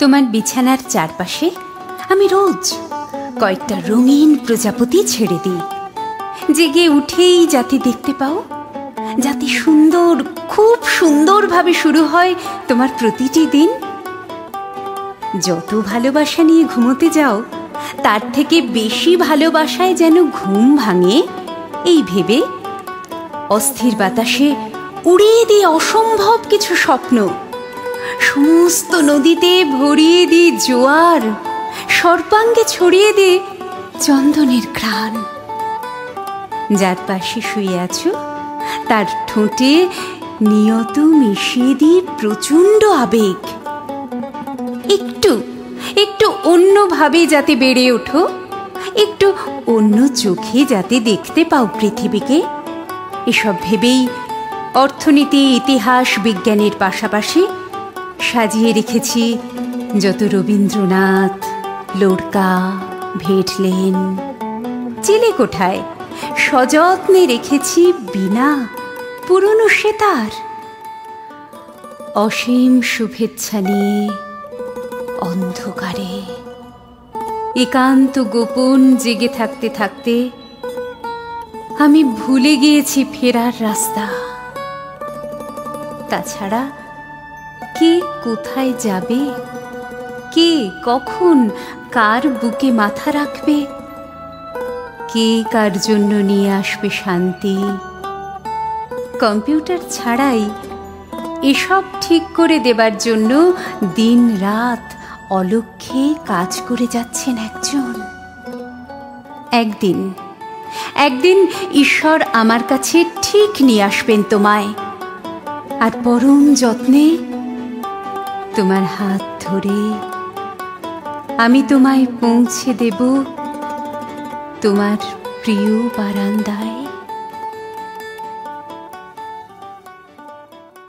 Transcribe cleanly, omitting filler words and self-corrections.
তোমার বিছানার চারপাশে আমি রোজ কয়েকটা রঙিন প্রজাপতি ছেড়ে দিই, জেগে উঠেই যাতে দেখতে পাও, যাতে সুন্দর, খুব সুন্দরভাবে শুরু হয় তোমার প্রতিটি দিন। যত ভালোবাসা নিয়ে ঘুমোতে যাও, তার থেকে বেশি ভালোবাসায় যেন ঘুম ভাঙে, এই ভেবে অস্থির বাতাসে উড়িয়ে দিই অসম্ভব কিছু স্বপ্ন। সমস্ত নদীতে ভরিয়ে দিই জোয়ার, সর্বাঙ্গে ছড়িয়ে দিই চন্দনের ঘ্রাণ। যার পাশে শুয়ে আছো তার ঠোঁটে নিয়ত মিশিয়ে দিই প্রচণ্ড আবেগ। একটু একটু অন্যভাবে যাতে বেড়ে ওঠো, একটু অন্য চোখে যাতে দেখতে পাও পৃথিবীকে, এসব ভেবেই অর্থনীতি, ইতিহাস, বিজ্ঞানের পাশাপাশি সাজিয়ে রেখেছি যত রবীন্দ্রনাথ, লোরকা, ভেটলেন। চিলেকোঠায় সযত্নে রেখেছি বীণা, পুরনো সেতার। অসীম শুভেচ্ছা নিয়ে অন্ধকারে একান্ত গোপন জেগে থাকতে থাকতে আমি ভুলে গিয়েছি ফেরার রাস্তা। তাছাড়া কে কোথায় যাবে, কে কখন কার বুকে মাথা রাখবে, কে কার জন্য নিয়ে আসবে শান্তি, কম্পিউটার ছাড়াই এসব ঠিক করে দেবার জন্য দিন রাত অলক্ষ্যে কাজ করে যাচ্ছেন একজন। একদিন একদিন ঈশ্বর আমার কাছে ঠিক নিয়ে আসবেন তোমায়, আর পরম যত্নে তোমার হাত ধরে আমি তোমায় পৌঁছে দেব তোমার প্রিয় বারান্দায়।